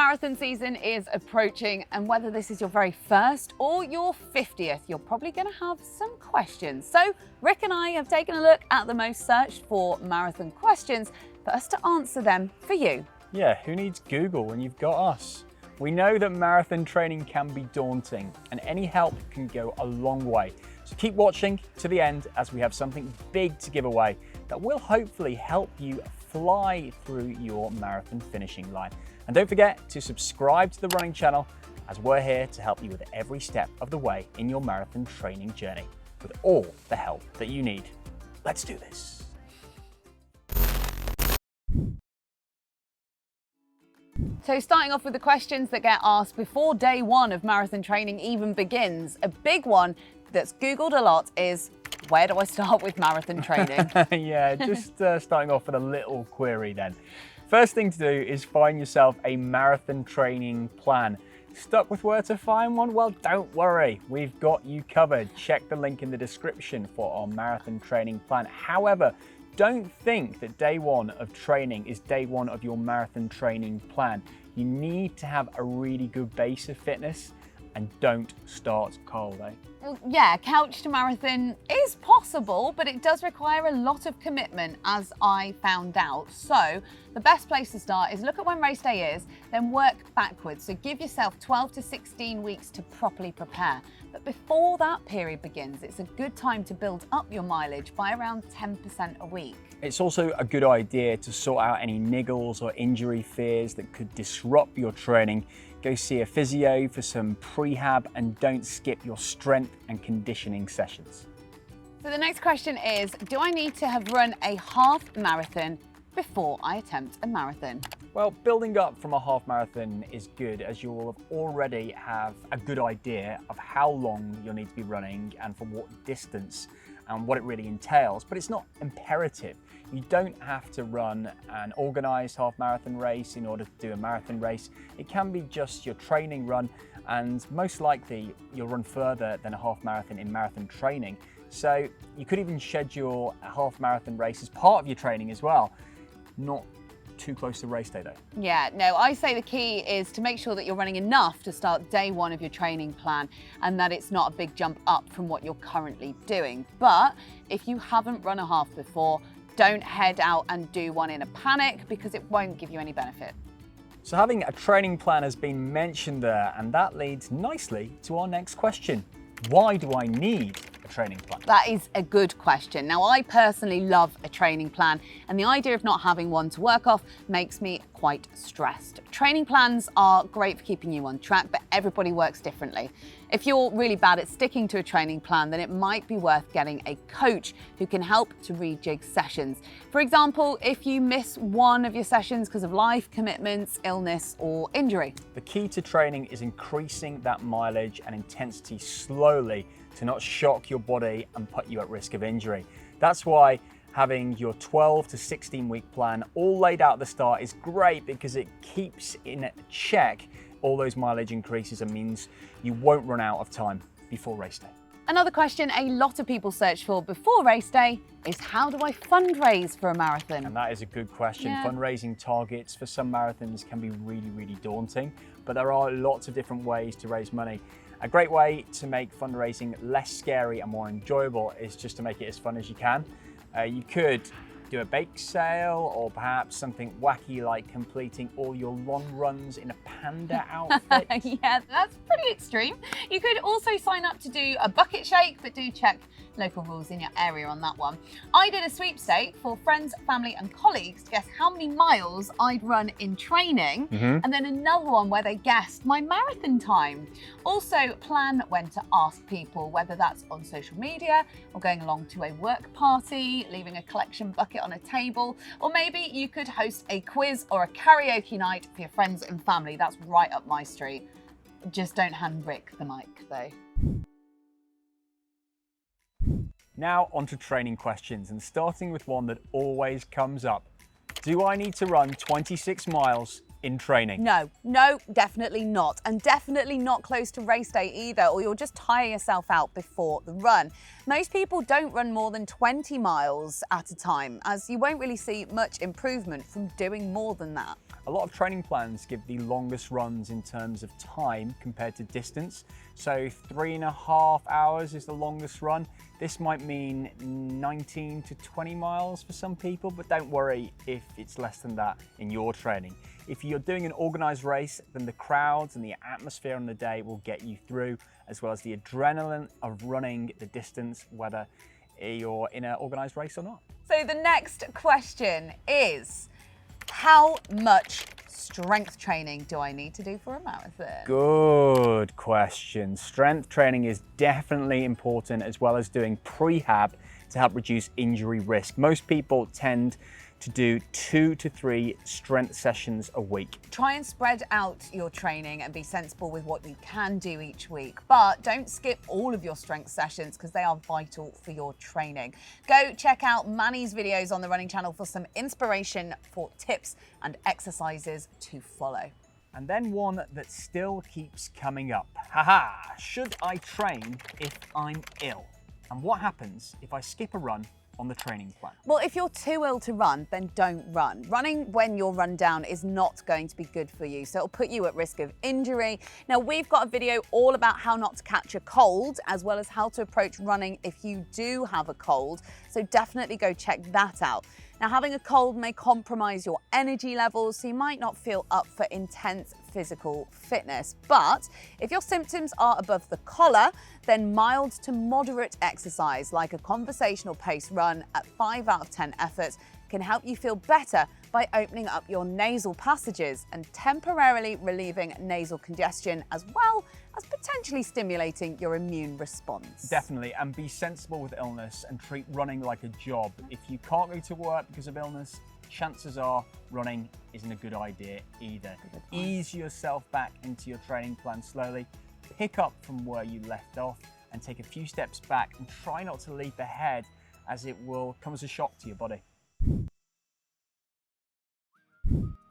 Marathon season is approaching, and whether this is your very first or your 50th, you're probably going to have some questions. So Rick and I have taken a look at the most searched for marathon questions for us to answer them for you. Yeah, who needs Google when you've got us? We know that marathon training can be daunting, and any help can go a long way. So keep watching to the end, as we have something big to give away that will hopefully help you fly through your marathon finishing line. And don't forget to subscribe to the running channel, as we're here to help you with every step of the way in your marathon training journey with all the help that you need. Let's do this. So starting off with the questions that get asked before day one of marathon training even begins, a big one that's Googled a lot is, where do I start with marathon training? Yeah, just starting off with a little query then. First thing to do is find yourself a marathon training plan. Stuck with where to find one? Well, don't worry, we've got you covered. Check the link in the description for our marathon training plan. However, don't think that day one of training is day one of your marathon training plan. You need to have a really good base of fitness, and don't start cold, eh? Well, yeah, couch to marathon is possible, but it does require a lot of commitment, as I found out. So the best place to start is look at when race day is, then work backwards. So give yourself 12 to 16 weeks to properly prepare. But before that period begins, it's a good time to build up your mileage by around 10% a week. It's also a good idea to sort out any niggles or injury fears that could disrupt your training. Go see a physio for some prehab, and don't skip your strength and conditioning sessions. So the next question is, do I need to have run a half marathon before I attempt a marathon? Well, building up from a half marathon is good, as you will already have a good idea of how long you'll need to be running and for what distance and what it really entails, but it's not imperative. You don't have to run an organised half marathon race in order to do a marathon race. It can be just your training run, and most likely you'll run further than a half marathon in marathon training. So you could even schedule a half marathon race as part of your training as well. Not too close to race day though. Yeah, no, I say the key is to make sure that you're running enough to start day one of your training plan, and that it's not a big jump up from what you're currently doing. But if you haven't run a half before, don't head out and do one in a panic, because it won't give you any benefit. So having a training plan has been mentioned there, and that leads nicely to our next question. Why do I need a training plan? That is a good question. Now, I personally love a training plan, and the idea of not having one to work off makes me quite stressed. Training plans are great for keeping you on track, but everybody works differently. If you're really bad at sticking to a training plan, then it might be worth getting a coach who can help to rejig sessions. For example, if you miss one of your sessions because of life commitments, illness, or injury. The key to training is increasing that mileage and intensity slowly to not shock your body and put you at risk of injury. That's why having your 12 to 16 week plan all laid out at the start is great, because it keeps in check all those mileage increases and means you won't run out of time before race day. Another question a lot of people search for before race day is, how do I fundraise for a marathon? And that is a good question. Yeah. Fundraising targets for some marathons can be really, really daunting, but there are lots of different ways to raise money. A great way to make fundraising less scary and more enjoyable is just to make it as fun as you can. You could do a bake sale, or perhaps something wacky like completing all your long runs in a panda outfit. Yeah, that's pretty extreme. You could also sign up to do a bucket shake, but do check local rules in your area on that one. I did a sweepstake for friends, family and colleagues to guess how many miles I'd run in training, and then another one where they guessed my marathon time. Also, plan when to ask people, whether that's on social media or going along to a work party, leaving a collection bucket on a table, or maybe you could host a quiz or a karaoke night for your friends and family. That's right up my street. Just don't hand Rick the mic though. Now on to training questions, and starting with one that always comes up. Do I need to run 26 miles in training. No, definitely not. And definitely not close to race day either, or you'll just tire yourself out before the run. Most people don't run more than 20 miles at a time, as you won't really see much improvement from doing more than that. A lot of training plans give the longest runs in terms of time compared to distance. So 3.5 hours is the longest run. This might mean 19 to 20 miles for some people, but don't worry if it's less than that in your training. If you're doing an organized race, then the crowds and the atmosphere on the day will get you through, as well as the adrenaline of running the distance, whether you're in an organized race or not. So the next question is, how much strength training do I need to do for a marathon? Good question. Strength training is definitely important, as well as doing prehab to help reduce injury risk. Most people tend to do 2 to 3 strength sessions a week. Try and spread out your training and be sensible with what you can do each week, but don't skip all of your strength sessions because they are vital for your training. Go check out Manny's videos on the running channel for some inspiration for tips and exercises to follow. And then one that still keeps coming up. Haha, should I train if I'm ill? And what happens if I skip a run on the training plan? Well, if you're too ill to run, then don't run. Running when you're run down is not going to be good for you, so it'll put you at risk of injury. Now, we've got a video all about how not to catch a cold, as well as how to approach running if you do have a cold, so definitely go check that out. Now, having a cold may compromise your energy levels, so you might not feel up for intense physical fitness. But if your symptoms are above the collar, then mild to moderate exercise, like a conversational pace run at 5 out of 10 efforts, can help you feel better by opening up your nasal passages and temporarily relieving nasal congestion, as well as potentially stimulating your immune response. Definitely, and be sensible with illness and treat running like a job. If you can't go to work because of illness, chances are running isn't a good idea either. Ease yourself back into your training plan slowly, pick up from where you left off, and take a few steps back, and try not to leap ahead, as it will come as a shock to your body.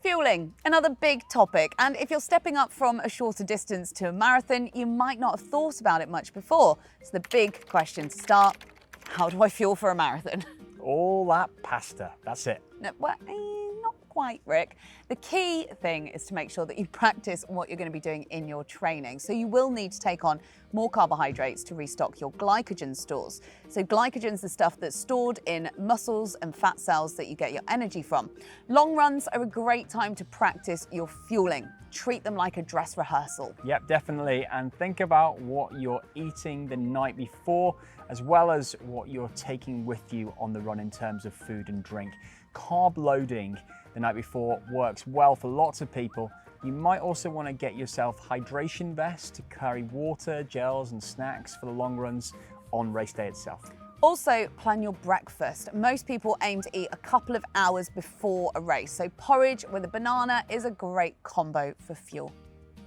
Fueling, another big topic, and if you're stepping up from a shorter distance to a marathon, you might not have thought about it much before. So the big question to start, how do I fuel for a marathon? All that pasta, that's it. No, well, not quite, Rick. The key thing is to make sure that you practice what you're going to be doing in your training. So you will need to take on more carbohydrates to restock your glycogen stores. So glycogen's the stuff that's stored in muscles and fat cells that you get your energy from. Long runs are a great time to practice your fueling. Treat them like a dress rehearsal. Yep, definitely. And think about what you're eating the night before, as well as what you're taking with you on the run in terms of food and drink. Carb loading the night before works well for lots of people. You might also want to get yourself hydration vests to carry water, gels and snacks for the long runs on race day itself. Also, plan your breakfast. Most people aim to eat a couple of hours before a race, so porridge with a banana is a great combo for fuel.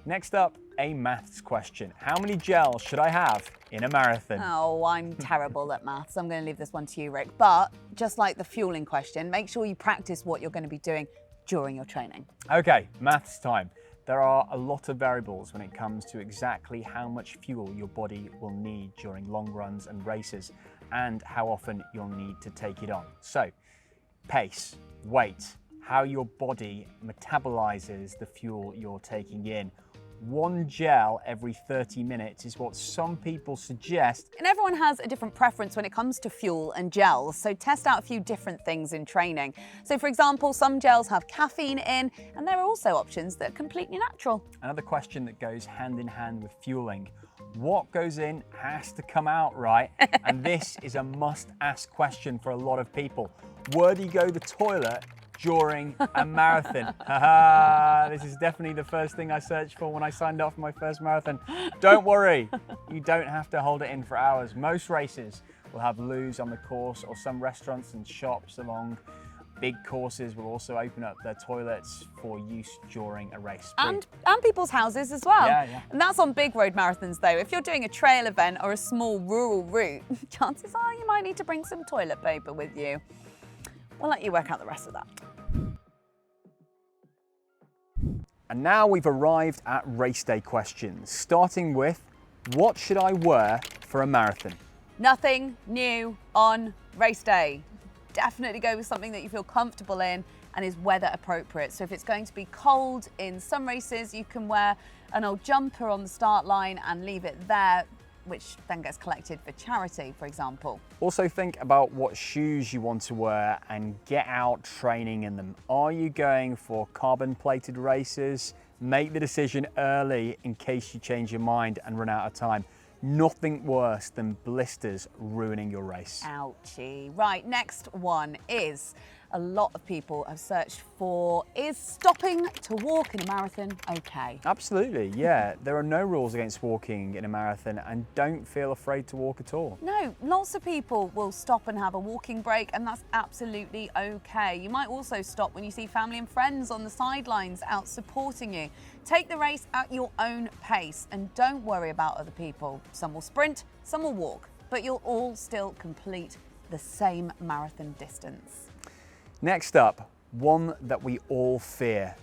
Next up, a maths question. How many gels should I have in a marathon? Oh, I'm terrible at maths. I'm going to leave this one to you, Rick. But just like the fueling question, make sure you practice what you're going to be doing during your training. Okay, maths time. There are a lot of variables when it comes to exactly how much fuel your body will need during long runs and races, and how often you'll need to take it on. So, pace, weight, how your body metabolizes the fuel you're taking in. 1 gel every 30 minutes is what some people suggest. And everyone has a different preference when it comes to fuel and gels, so test out a few different things in training. So for example, some gels have caffeine in, and there are also options that are completely natural. Another question that goes hand in hand with fueling. What goes in has to come out, right? And this is a must-ask question for a lot of people. Where do you go to the toilet during a marathon? This is definitely the first thing I searched for when I signed up for my first marathon. Don't worry, you don't have to hold it in for hours. Most races will have loos on the course, or some restaurants and shops along big courses will also open up their toilets for use during a race. And people's houses as well. Yeah. And that's on big road marathons though. If you're doing a trail event or a small rural route, chances are you might need to bring some toilet paper with you. We'll let you work out the rest of that. And now we've arrived at race day questions, starting with, what should I wear for a marathon? Nothing new on race day. Definitely go with something that you feel comfortable in and is weather appropriate. So if it's going to be cold in some races, you can wear an old jumper on the start line and leave it there, which then gets collected for charity, for example. Also think about what shoes you want to wear and get out training in them. Are you going for carbon-plated races? Make the decision early in case you change your mind and run out of time. Nothing worse than blisters ruining your race. Ouchie. Right, next one is, a lot of people have searched for, is stopping to walk in a marathon okay? Absolutely, yeah. There are no rules against walking in a marathon, and don't feel afraid to walk at all. No, lots of people will stop and have a walking break, and that's absolutely okay. You might also stop when you see family and friends on the sidelines out supporting you. Take the race at your own pace and don't worry about other people. Some will sprint, some will walk, but you'll all still complete the same marathon distance. Next up, one that we all fear.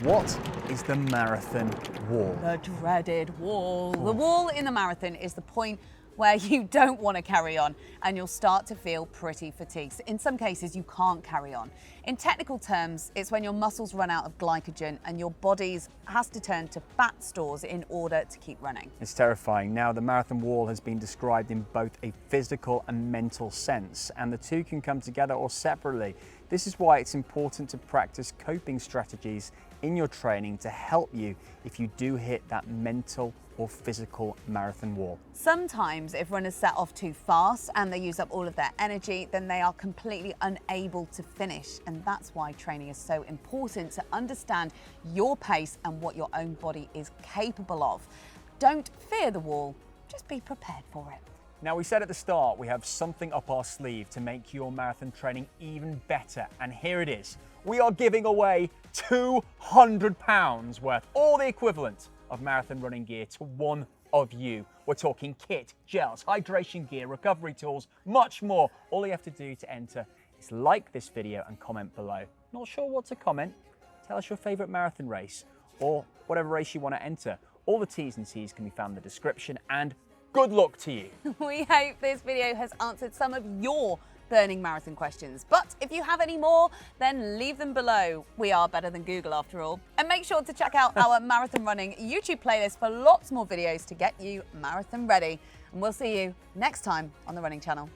What is the marathon wall? The dreaded wall. The wall in the marathon is the point where you don't want to carry on and you'll start to feel pretty fatigued. In some cases, you can't carry on. In technical terms, it's when your muscles run out of glycogen and your body has to turn to fat stores in order to keep running. It's terrifying. Now, the marathon wall has been described in both a physical and mental sense, and the two can come together or separately. This is why it's important to practice coping strategies in your training to help you if you do hit that mental or physical marathon wall. Sometimes if runners set off too fast and they use up all of their energy, then they are completely unable to finish. And that's why training is so important, to understand your pace and what your own body is capable of. Don't fear the wall, just be prepared for it. Now, we said at the start, we have something up our sleeve to make your marathon training even better. And here it is. We are giving away £200 worth, all the equivalent of marathon running gear, to one of you. We're talking kit, gels, hydration gear, recovery tools, much more. All you have to do to enter is like this video and comment below. Not sure what to comment? Tell us your favourite marathon race or whatever race you want to enter. All the T's and C's can be found in the description, and good luck to you. We hope this video has answered some of your burning marathon questions. But if you have any more, then leave them below. We are better than Google after all. And make sure to check out our marathon running YouTube playlist for lots more videos to get you marathon ready. And we'll see you next time on the Running Channel.